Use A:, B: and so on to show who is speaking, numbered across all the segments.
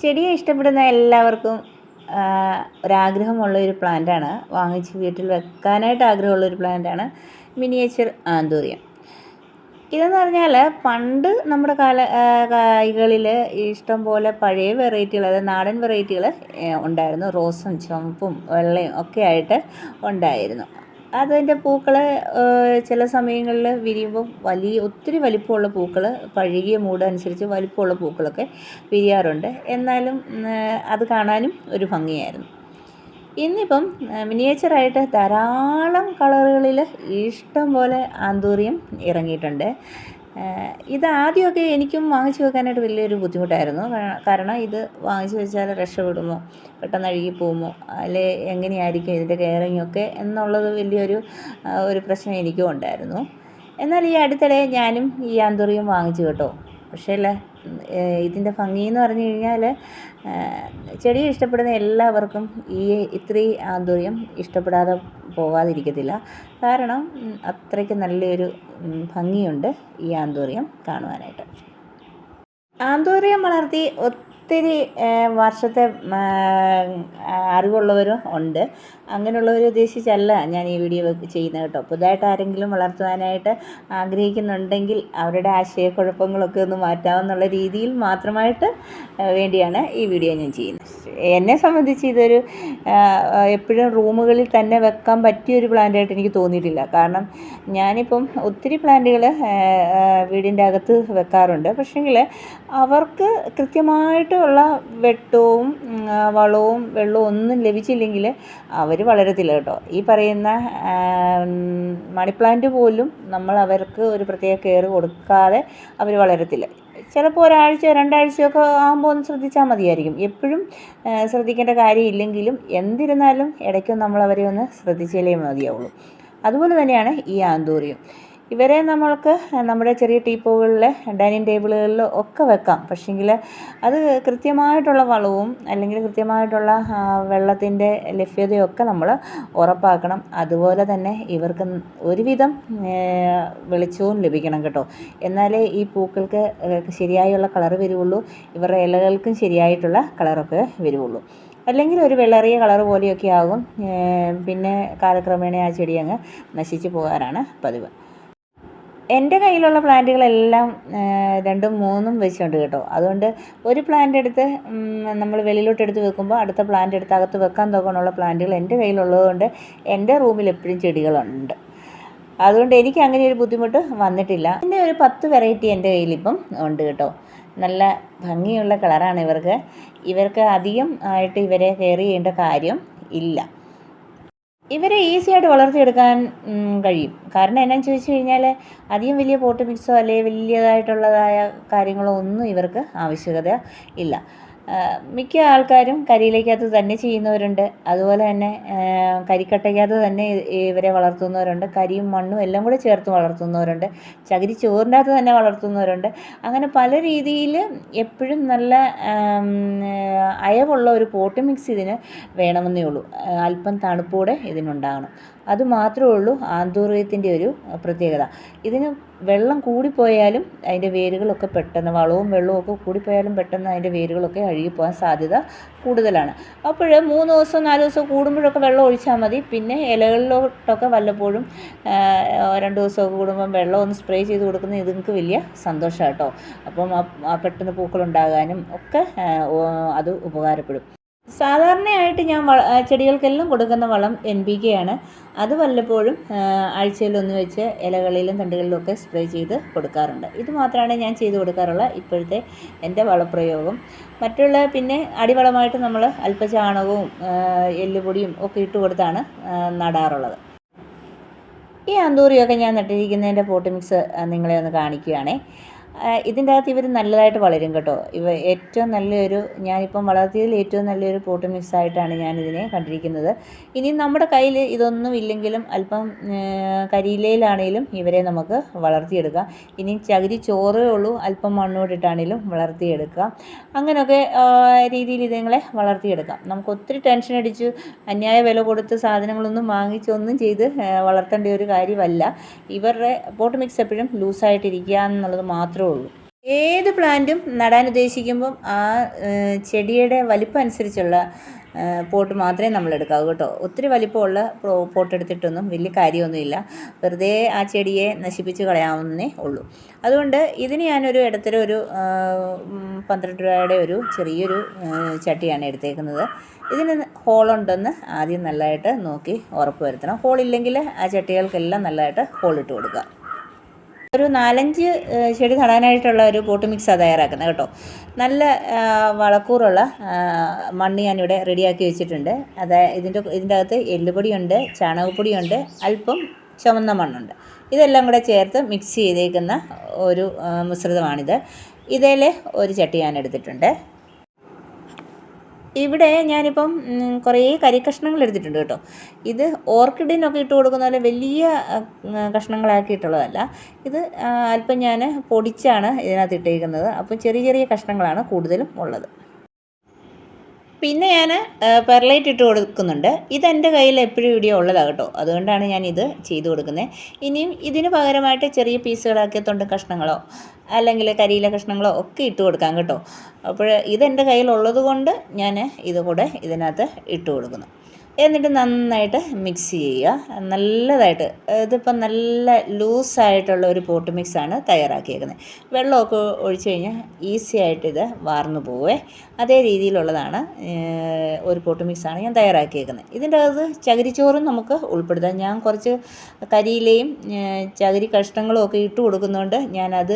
A: ചെടിയെ ഇഷ്ടപ്പെടുന്ന എല്ലാവർക്കും ഒരാഗ്രഹമുള്ളൊരു പ്ലാന്റാണ്, വാങ്ങിച്ച് വീട്ടിൽ വെക്കാനായിട്ട് ആഗ്രഹമുള്ളൊരു പ്ലാന്റാണ് മിനിയേച്ചർ ആന്തൂറിയം. ഇതെന്ന് പറഞ്ഞാൽ പണ്ട് നമ്മുടെ കൈകളിൽ ഇഷ്ടം പോലെ പഴയ വെറൈറ്റികൾ, അതായത് നാടൻ വെറൈറ്റികൾ ഉണ്ടായിരുന്നു. റോസും ചുവപ്പും വെള്ളയും ഒക്കെ ആയിട്ട് ഉണ്ടായിരുന്നു. അതിൻ്റെ പൂക്കൾ ചില സമയങ്ങളിൽ വിരിയുമ്പോൾ ഒത്തിരി വലിപ്പമുള്ള പൂക്കൾ, പഴകിയ മൂഡ് അനുസരിച്ച് വലിപ്പമുള്ള പൂക്കളൊക്കെ വിരിയാറുണ്ട്. എന്നാലും അത് കാണാനും ഒരു ഭംഗിയായിരുന്നു. ഇന്നിപ്പം മിനിയേച്ചറായിട്ട് ധാരാളം കളറുകളിൽ ഇഷ്ടം പോലെ ആന്തൂറിയം ഇറങ്ങിയിട്ടുണ്ട്. ഇത് ആദ്യമൊക്കെ എനിക്കും വാങ്ങിച്ചു വെക്കാനായിട്ട് വലിയൊരു ബുദ്ധിമുട്ടായിരുന്നു. കാരണം ഇത് വാങ്ങിച്ചു വെച്ചാൽ രക്ഷപ്പെടുമോ, പെട്ടെന്ന് അഴുകി പോകുമോ, അല്ലെ എങ്ങനെയായിരിക്കും ഇതിൻ്റെ കെയറിങ്ങൊക്കെ എന്നുള്ളത് വലിയൊരു പ്രശ്നം എനിക്കും ഉണ്ടായിരുന്നു. എന്നാൽ ഈ അടുത്തിടെ ഞാനും ഈ ആന്തൂറിയം വാങ്ങിച്ചു കേട്ടോ. പക്ഷേ ഇതിൻ്റെ ഭംഗി എന്ന് പറഞ്ഞു കഴിഞ്ഞാൽ ചെടിയെ ഇഷ്ടപ്പെടുന്ന എല്ലാവർക്കും ഇത്രയും ആന്തൂറിയം ഇഷ്ടപ്പെടാതെ പോകാതിരിക്കത്തില്ല. കാരണം അത്രയ്ക്ക് നല്ലൊരു ഭംഗിയുണ്ട് ഈ ആന്തൂറിയം കാണുവാനായിട്ട്. ആന്തൂറിയം വളർത്തി ഒത്തിരി വർഷത്തെ അറിവുള്ളവരും ഉണ്ട്. അങ്ങനെയുള്ളവർ ഉദ്ദേശിച്ചല്ല ഞാൻ ഈ വീഡിയോ ചെയ്യുന്നത് കേട്ടോ. പുതുതായിട്ട് ആരെങ്കിലും വളർത്തുവാനായിട്ട് ആഗ്രഹിക്കുന്നുണ്ടെങ്കിൽ അവരുടെ ആശയക്കുഴപ്പങ്ങളൊക്കെ ഒന്ന് മാറ്റാമെന്നുള്ള രീതിയിൽ മാത്രമായിട്ട് വേണ്ടിയാണ് ഈ വീഡിയോ ഞാൻ ചെയ്യുന്നത്. എന്നെ സംബന്ധിച്ച് ഇതൊരു എപ്പോഴും റൂമുകളിൽ തന്നെ വെക്കാൻ പറ്റിയൊരു പ്ലാന്റായിട്ട് എനിക്ക് തോന്നിയിട്ടില്ല. കാരണം ഞാനിപ്പം ഒത്തിരി പ്ലാന്റുകൾ വീടിൻ്റെ അകത്ത് വെക്കാറുണ്ട്. പക്ഷേങ്കിൽ അവർക്ക് കൃത്യമായിട്ടുള്ള വെട്ടവും വളവും വെള്ളവും ഒന്നും ലഭിച്ചില്ലെങ്കിൽ അവർ വളരത്തില്ല കേട്ടോ. ഈ പറയുന്ന മണി പ്ലാന്റ് പോലും നമ്മൾ അവർക്ക് ഒരു പ്രത്യേക കെയർ കൊടുക്കാതെ അവർ വളരത്തില്ല. ചിലപ്പോൾ ഒരാഴ്ച 2 ആഴ്ചയൊക്കെ ആകുമ്പോൾ ഒന്ന് ശ്രദ്ധിച്ചാൽ മതിയായിരിക്കും. എപ്പോഴും ശ്രദ്ധിക്കേണ്ട കാര്യമില്ലെങ്കിലും എന്തിരുന്നാലും ഇടയ്ക്കും നമ്മൾ അവരെ ഒന്ന് ശ്രദ്ധിച്ചാലേ മതിയാവുള്ളൂ. അതുപോലെ തന്നെയാണ് ഈ ആന്തൂറിയം. ഇവരെ നമ്മൾക്ക് നമ്മുടെ ചെറിയ ടീപ്പോകളിൽ, ഡൈനിങ് ടേബിളുകളിൽ ഒക്കെ വെക്കാം. പക്ഷേങ്കിൽ അത് കൃത്യമായിട്ടുള്ള വളവും അല്ലെങ്കിൽ കൃത്യമായിട്ടുള്ള വെള്ളത്തിൻ്റെ ലഭ്യതയൊക്കെ നമ്മൾ ഉറപ്പാക്കണം. അതുപോലെ തന്നെ ഇവർക്ക് ഒരുവിധം വെളിച്ചവും ലഭിക്കണം കേട്ടോ. എന്നാലേ ഈ പൂക്കൾക്ക് ശരിയായുള്ള കളറ് വരുള്ളൂ, ഇവരുടെ ഇലകൾക്കും ശരിയായിട്ടുള്ള കളറൊക്കെ വരുള്ളൂ. അല്ലെങ്കിൽ ഒരു വെള്ളറിയ കളർ പോലെയൊക്കെ ആകും. പിന്നെ കാലക്രമേണ ആ ചെടി അങ്ങ് നശിച്ചു പോകാറാണ് പതിവ്. എൻ്റെ കയ്യിലുള്ള പ്ലാന്റുകളെല്ലാം 2ഉം 3ഉം വെച്ചുണ്ട് കേട്ടോ. അതുകൊണ്ട് ഒരു പ്ലാന്റ് എടുത്ത് നമ്മൾ വെളിയിലോട്ട് എടുത്ത് വെക്കുമ്പോൾ അടുത്ത പ്ലാന്റ് എടുത്ത് അകത്ത് വെക്കാൻ തോക്കാനുള്ള പ്ലാന്റുകൾ എൻ്റെ കയ്യിലുള്ളതുകൊണ്ട് എൻ്റെ റൂമിൽ എപ്പോഴും ചെടികളുണ്ട്. അതുകൊണ്ട് എനിക്ക് അങ്ങനെ ഒരു ബുദ്ധിമുട്ട് വന്നിട്ടില്ല. എൻ്റെ ഒരു 10 വെറൈറ്റി എൻ്റെ കയ്യിലിപ്പം ഉണ്ട് കേട്ടോ. നല്ല ഭംഗിയുള്ള കളറാണ് ഇവർക്ക് അധികം ആയിട്ട് ഇവരെ കെയർ ചെയ്യേണ്ട കാര്യം ഇല്ല. ഇവരെ ഈസിയായിട്ട് വളർത്തിയെടുക്കാൻ കഴിയും. കാരണം എന്നാന്ന് ചോദിച്ചു കഴിഞ്ഞാൽ അധികം വലിയ പോട്ട് മിക്സോ അല്ലെങ്കിൽ വലിയതായിട്ടുള്ളതായ കാര്യങ്ങളോ ഒന്നും ഇവർക്ക് ആവശ്യകത ഇല്ല. മിക്ക ആൾക്കാരും കരിയിലേക്കകത്ത് തന്നെ ചെയ്യുന്നവരുണ്ട്. അതുപോലെ തന്നെ കരിക്കട്ടയ്ക്കകത്ത് തന്നെ ഇവരെ വളർത്തുന്നവരുണ്ട്. കരിയും മണ്ണും എല്ലാം കൂടെ ചേർത്ത് വളർത്തുന്നവരുണ്ട്. ചകിരി ചോറിൻ്റെ അകത്ത് തന്നെ വളർത്തുന്നവരുണ്ട്. അങ്ങനെ പല രീതിയിൽ എപ്പോഴും നല്ല അയവുള്ള ഒരു പോട്ട് മിക്സ് ഇതിന് വേണമെന്നേ ഉള്ളൂ. അല്പം തണുപ്പോടെ ഇതിനുണ്ടാകണം. അതുമാത്രമേ ഉള്ളൂ ആന്തൂറിയത്തിൻ്റെ ഒരു പ്രത്യേകത. ഇതിന് വെള്ളം കൂടിപ്പോയാലും അതിൻ്റെ വേരുകളൊക്കെ പെട്ടെന്ന്, വളവും വെള്ളവും ഒക്കെ കൂടിപ്പോയാലും പെട്ടെന്ന് അതിൻ്റെ വേരുകളൊക്കെ അഴുകിപ്പോകാൻ സാധ്യത കൂടുതലാണ്. അപ്പോൾ 3 ദിവസം 4 ദിവസം കൂടുമ്പോഴൊക്കെ വെള്ളം ഒഴിച്ചാൽ മതി. പിന്നെ ഇലകളിലോട്ടൊക്കെ വല്ലപ്പോഴും 2 ദിവസമൊക്കെ കൂടുമ്പം വെള്ളം ഒന്ന് സ്പ്രേ ചെയ്ത് കൊടുക്കുന്നത് നിങ്ങൾക്ക് വലിയ സന്തോഷമാണ് കേട്ടോ. അപ്പം പെട്ടെന്ന് പൂക്കളുണ്ടാകാനും ഒക്കെ അത് ഉപകാരപ്പെടും. സാധാരണയായിട്ട് ഞാൻ ചെടികൾക്കെല്ലാം കൊടുക്കുന്ന വളം NPK ആണ്. അത് വല്ലപ്പോഴും ആഴ്ചയിലൊന്ന് വെച്ച് ഇലകളിലും തണ്ടുകളിലും ഒക്കെ സ്പ്രേ ചെയ്ത് കൊടുക്കാറുണ്ട്. ഇത് മാത്രമാണ് ഞാൻ ചെയ്ത് കൊടുക്കാറുള്ള ഇപ്പോഴത്തെ എൻ്റെ വളപ്രയോഗം. മറ്റുള്ള പിന്നെ അടിവളമായിട്ട് നമ്മൾ അല്പ ചാണകവും എല്ലുപൊടിയും ഒക്കെ ഇട്ട് കൊടുത്താണ് നടാറുള്ളത്. ഈ ആന്തൂറിയമൊക്കെ ഞാൻ നട്ടിരിക്കുന്നതിൻ്റെ പോട്ട് മിക്സ് നിങ്ങളെ ഒന്ന് കാണിക്കുകയാണേ. ഇതിൻ്റെ അകത്ത് ഇവർ നല്ലതായിട്ട് വളരും കേട്ടോ. ഏറ്റവും നല്ലൊരു, ഞാനിപ്പം വളർത്തിയതിൽ ഏറ്റവും നല്ലൊരു പോട്ട് മിക്സായിട്ടാണ് ഞാനിതിനെ കണ്ടിരിക്കുന്നത്. ഇനി നമ്മുടെ കയ്യിൽ ഇതൊന്നും ഇല്ലെങ്കിലും അല്പം കരിയിലയിലാണെങ്കിലും ഇവരെ നമുക്ക് വളർത്തിയെടുക്കാം. ഇനി ചകിരി ചോറേ ഉള്ളൂ, അല്പം മണ്ണോടിട്ടാണെങ്കിലും വളർത്തിയെടുക്കാം. അങ്ങനെയൊക്കെ രീതിയിൽ ഇതുങ്ങളെ വളർത്തിയെടുക്കാം. നമുക്ക് ഒത്തിരി ടെൻഷൻ അടിച്ച് അന്യായ വില കൊടുത്ത് സാധനങ്ങളൊന്നും വാങ്ങിച്ചൊന്നും ചെയ്ത് വളർത്തേണ്ട ഒരു കാര്യമല്ല. ഇവരുടെ പോട്ട് മിക്സ് എപ്പോഴും ലൂസായിട്ടിരിക്കുക എന്നുള്ളത് മാത്രമേ ഉള്ളൂ. ഏത് പ്ലാന്റും നടാൻ ഉദ്ദേശിക്കുമ്പം ആ ചെടിയുടെ വലിപ്പം അനുസരിച്ചുള്ള പോട്ട് മാത്രമേ നമ്മൾ എടുക്കാവൂ കേട്ടോ. ഒത്തിരി വലിപ്പമുള്ള പോട്ട് എടുത്തിട്ടൊന്നും വലിയ കാര്യമൊന്നുമില്ല, വെറുതെ ആ ചെടിയെ നശിപ്പിച്ച് കളയാവുന്നേ ഉള്ളൂ. അതുകൊണ്ട് ഇതിന് ഞാനൊരു ഇടത്തരം ഒരു 12 രൂപയുടെ ഒരു ചെറിയൊരു ചട്ടിയാണ് എടുത്തേക്കുന്നത്. ഇതിന് ഹോളുണ്ടെന്ന് ആദ്യം നല്ലതായിട്ട് നോക്കി ഉറപ്പ് വരുത്തണം. ഹോളില്ലെങ്കിൽ ആ ചട്ടികൾക്കെല്ലാം നല്ലതായിട്ട് ഹോളിട്ട് കൊടുക്കുക. ഒരു 4-5 ചെടി നടാനായിട്ടുള്ള ഒരു പോട്ട് മിക്സാണ് തയ്യാറാക്കുന്നത് കേട്ടോ. നല്ല വളക്കൂറുള്ള മണ്ണ് ഞാനിവിടെ റെഡിയാക്കി വെച്ചിട്ടുണ്ട്. ഇതിൻ്റെ അകത്ത് എല്ലുപൊടിയുണ്ട്, ചാണകപ്പൊടിയുണ്ട്, അല്പം ചുവന്ന മണ്ണുണ്ട്. ഇതെല്ലാം കൂടെ ചേർത്ത് മിക്സ് ചെയ്തേക്കുന്ന ഒരു മിശ്രിതമാണിത്. ഇതിൽ ഒരു ചട്ടി ഞാൻ എടുത്തിട്ടുണ്ട്. ഇവിടെ ഞാനിപ്പം കുറേ കരിക്കഷ്ണങ്ങൾ എടുത്തിട്ടുണ്ട് കേട്ടോ. ഇത് ഓർക്കിഡിനൊക്കെ ഇട്ട് കൊടുക്കുന്ന പോലെ വലിയ കഷ്ണങ്ങളാക്കിയിട്ടുള്ളതല്ല. ഇത് അല്പം ഞാൻ പൊടിച്ചാണ് ഇതിനകത്ത് ഇട്ടേക്കുന്നത്. അപ്പം ചെറിയ ചെറിയ കഷ്ണങ്ങളാണ് കൂടുതലും ഉള്ളത്. പിന്നെ ഞാൻ പെർലൈറ്റ് ഇട്ട് കൊടുക്കുന്നുണ്ട്. ഇതെൻ്റെ കയ്യിൽ എപ്പോഴും ഇവിടെ ഉള്ളതാണ് കേട്ടോ. അതുകൊണ്ടാണ് ഞാനിത് ചെയ്ത് കൊടുക്കുന്നത്. ഇനിയും ഇതിന് പകരമായിട്ട് ചെറിയ പീസുകളാക്കിയ തൊണ്ട് കഷ്ണങ്ങളോ അല്ലെങ്കിൽ കരിയില കഷ്ണങ്ങളോ ഒക്കെ ഇട്ട് കൊടുക്കാം കേട്ടോ. അപ്പോൾ ഇതെൻ്റെ കയ്യിലുള്ളത് കൊണ്ട് ഞാൻ ഇത് കൂടെ ഇതിനകത്ത് ഇട്ട് കൊടുക്കുന്നു. എന്നിട്ട് നന്നായിട്ട് മിക്സ് ചെയ്യുക നല്ലതായിട്ട്. ഇതിപ്പം നല്ല ലൂസായിട്ടുള്ള ഒരു പോട്ട് മിക്സാണ് തയ്യാറാക്കിയേക്കുന്നത്. വെള്ളമൊക്കെ ഒഴിച്ച് കഴിഞ്ഞാൽ ഈസി ആയിട്ട് ഇത് വാർന്നു പോവേ. അതേ രീതിയിലുള്ളതാണ് ഒരു പോട്ട് മിക്സാണ് ഞാൻ തയ്യാറാക്കിയേക്കുന്നത്. ഇതിൻ്റെ അകത്ത് ചകിരിച്ചോറും നമുക്ക് ഉൾപ്പെടുത്താം. ഞാൻ കുറച്ച് കരിയിലയും ചകിരി കഷ്ണങ്ങളും ഒക്കെ ഇട്ട് കൊടുക്കുന്നതുകൊണ്ട് ഞാനത്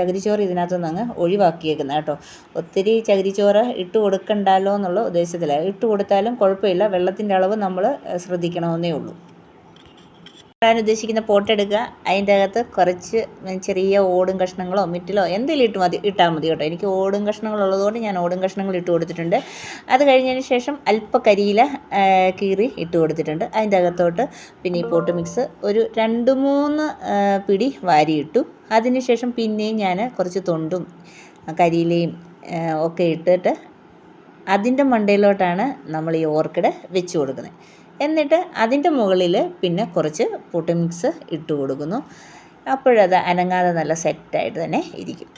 A: ചകിരിച്ചോറ് ഇതിനകത്ത് നിന്ന് അങ്ങ് ഒഴിവാക്കിയേക്കുന്നത് കേട്ടോ. ഒത്തിരി ചകിരിച്ചോറ് ഇട്ട് കൊടുക്കണ്ടല്ലോ എന്നുള്ള ഉദ്ദേശത്തിലാണ്. ഇട്ട് കൊടുത്താലും കുഴപ്പമില്ല, വെള്ളത്തിൻ്റെ അളവ് നമ്മൾ ശ്രദ്ധിക്കണമെന്നേ ഉള്ളൂ. ഇടാൻ ഉദ്ദേശിക്കുന്ന പോട്ട് എടുക്കുക. അതിൻ്റെ അകത്ത് കുറച്ച് ചെറിയ ഓടും കഷ്ണങ്ങളോ മിറ്റിലോ എന്തെങ്കിലും ഇട്ടാൽ മതി കേട്ടോ. എനിക്ക് ഓടും കഷ്ണങ്ങളുള്ളതുകൊണ്ട് ഞാൻ ഓടും കഷ്ണങ്ങൾ ഇട്ട് കൊടുത്തിട്ടുണ്ട്. അത് കഴിഞ്ഞതിന് ശേഷം അല്പ കരിയില കീറി ഇട്ട് കൊടുത്തിട്ടുണ്ട്. അതിൻ്റെ അകത്തോട്ട് പിന്നെ ഈ പോട്ട് മിക്സ് ഒരു 2-3 പിടി വാരിയിട്ടു. അതിന് ശേഷം പിന്നെയും ഞാൻ കുറച്ച് തൊണ്ടും കരിയിലയും ഒക്കെ ഇട്ടിട്ട് അതിൻ്റെ മണ്ടയിലോട്ടാണ് നമ്മൾ ഈ ഓർക്കിഡ് വെച്ച് കൊടുക്കുന്നത്. എന്നിട്ട് അതിൻ്റെ മുകളിൽ പിന്നെ കുറച്ച് പോട്ട് മിക്സ് ഇട്ട് കൊടുക്കുന്നു. അപ്പോഴത് അനങ്ങാതെ നല്ല സെറ്റായിട്ട് തന്നെ ഇരിക്കും.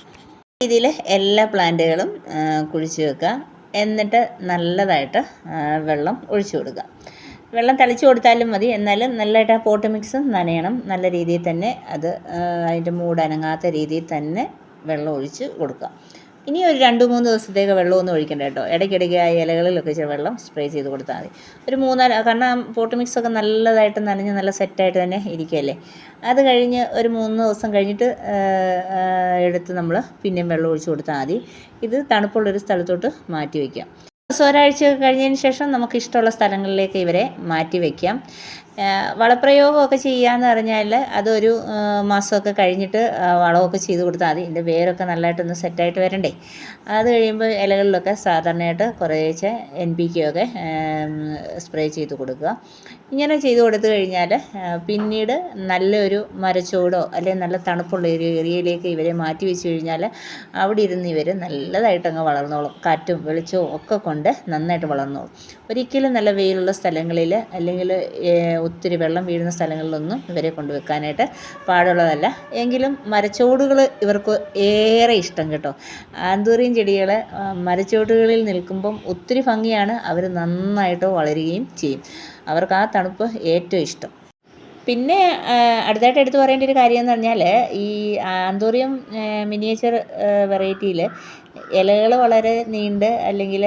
A: ഇതിൽ എല്ലാ പ്ലാന്റുകളും കുഴിച്ച് വെക്കുക. എന്നിട്ട് നല്ലതായിട്ട് വെള്ളം ഒഴിച്ചു കൊടുക്കുക. വെള്ളം തളിച്ച് കൊടുത്താലും മതി, എന്നാലും നല്ലതായിട്ട് ആ പോട്ട് മിക്സ് നനയണം. നല്ല രീതിയിൽ തന്നെ അത് അതിൻ്റെ മൂട് അനങ്ങാത്ത രീതിയിൽ തന്നെ വെള്ളം ഒഴിച്ച് കൊടുക്കുക. ഇനി ഒരു 2-3 ദിവസത്തേക്ക് വെള്ളമൊന്നും ഒഴിക്കണ്ട കേട്ടോ. ഇടയ്ക്കിടയ്ക്ക് ആ ഇലകളിലൊക്കെ ഇച്ചിരി വെള്ളം സ്പ്രേ ചെയ്ത് കൊടുത്താൽ മതി. ഒരു 3-4 കാരണം പോട്ട് മിക്സൊക്കെ നല്ലതായിട്ട് നനഞ്ഞ് നല്ല സെറ്റായിട്ട് തന്നെ ഇരിക്കുകയല്ലേ. അത് കഴിഞ്ഞ് ഒരു 3 ദിവസം കഴിഞ്ഞിട്ട് എടുത്ത് നമ്മൾ പിന്നെയും വെള്ളം ഒഴിച്ച് കൊടുത്താൽ മതി. ഇത് തണുപ്പുള്ളൊരു സ്ഥലത്തോട്ട് മാറ്റി വയ്ക്കാം. ഒരാഴ്ച കഴിഞ്ഞതിന് ശേഷം നമുക്ക് ഇഷ്ടമുള്ള സ്ഥലങ്ങളിലേക്ക് ഇവരെ മാറ്റി വയ്ക്കാം. വളപ്രയോഗമൊക്കെ ചെയ്യാമെന്ന് പറഞ്ഞാൽ അതൊരു മാസമൊക്കെ കഴിഞ്ഞിട്ട് വളമൊക്കെ ചെയ്ത് കൊടുത്താൽ മതി. ഇതിൻ്റെ വേരൊക്കെ നല്ലതായിട്ടൊന്ന് സെറ്റായിട്ട് വരണ്ടേ. അത് കഴിയുമ്പോൾ ഇലകളിലൊക്കെ സാധാരണയായിട്ട് കുറേശ്ശെ NPK ഒക്കെ സ്പ്രേ ചെയ്ത് കൊടുക്കുക. ഇങ്ങനെ ചെയ്ത് കൊടുത്തു കഴിഞ്ഞാൽ പിന്നീട് നല്ലൊരു മരച്ചോടോ അല്ലെങ്കിൽ നല്ല തണുപ്പുള്ള ഒരു ഏരിയയിലേക്ക് ഇവരെ മാറ്റി വെച്ച് കഴിഞ്ഞാൽ അവിടെ ഇരുന്ന് ഇവർ നല്ലതായിട്ടങ്ങ് വളർന്നോളും. കാറ്റും വെളിച്ചവും ഒക്കെ കൊണ്ട് നന്നായിട്ട് വളർന്നോളും. ഒരിക്കലും നല്ല വെയിലുള്ള സ്ഥലങ്ങളിൽ അല്ലെങ്കിൽ ഒത്തിരി വെള്ളം വീഴുന്ന സ്ഥലങ്ങളിലൊന്നും ഇവരെ കൊണ്ടുവെക്കാനായിട്ട് പാടുള്ളതല്ല. എങ്കിലും മരച്ചോടുകൾ ഇവർക്ക് ഏറെ ഇഷ്ടം കേട്ടോ. ആന്തൂറിയം ചെടികൾ മരച്ചോടുകളിൽ നിൽക്കുമ്പം ഒത്തിരി ഭംഗിയാണ്. അവർ നന്നായിട്ട് വളരുകയും ചെയ്യും. അവർക്ക് ആ തണുപ്പ് ഏറ്റവും ഇഷ്ടം. പിന്നെ അടുത്തായിട്ട് എടുത്തു പറയേണ്ട ഒരു കാര്യം എന്ന് പറഞ്ഞാൽ ഈ ആന്തൂറിയം മിനിയേച്ചർ വെറൈറ്റിയിൽ ഇലകൾ വളരെ നീണ്ട് അല്ലെങ്കിൽ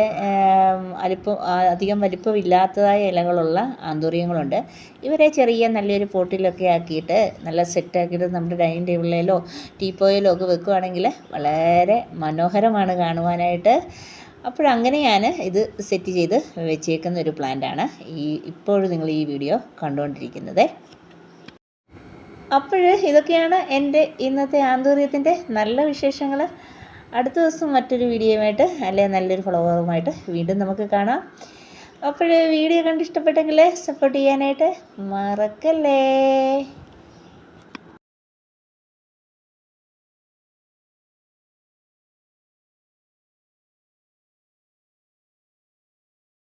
A: അധികം വലിപ്പമില്ലാത്തതായ ഇലകളുള്ള ആന്തൂറിയങ്ങളുണ്ട്. ഇവരെ ചെറിയ നല്ലൊരു പോട്ടിലൊക്കെ ആക്കിയിട്ട് നല്ല സെറ്റാക്കിയിട്ട് നമ്മുടെ ഡൈനിങ് ടേബിളിലോ ടീപ്പോയിലോ ഒക്കെ വെക്കുകയാണെങ്കിൽ വളരെ മനോഹരമാണ് കാണുവാനായിട്ട്. അപ്പോഴങ്ങനെ ഞാൻ ഇത് സെറ്റ് ചെയ്ത് വെച്ചേക്കുന്ന ഒരു പ്ലാന്റാണ് ഇപ്പോഴും നിങ്ങൾ ഈ വീഡിയോ കണ്ടുകൊണ്ടിരിക്കുന്നത്. അപ്പോൾ ഇതൊക്കെയാണ് എൻ്റെ ഇന്നത്തെ ആന്തൂറിയത്തിൻ്റെ നല്ല വിശേഷങ്ങൾ. അടുത്ത ദിവസം മറ്റൊരു വീഡിയോയുമായിട്ട് അല്ലെങ്കിൽ നല്ലൊരു ഫ്ലവറുമായിട്ട് വീണ്ടും നമുക്ക് കാണാം. അപ്പോൾ വീഡിയോ കണ്ടിഷ്ടപ്പെട്ടെങ്കിൽ സപ്പോർട്ട് ചെയ്യാനായിട്ട് മറക്കല്ലേ.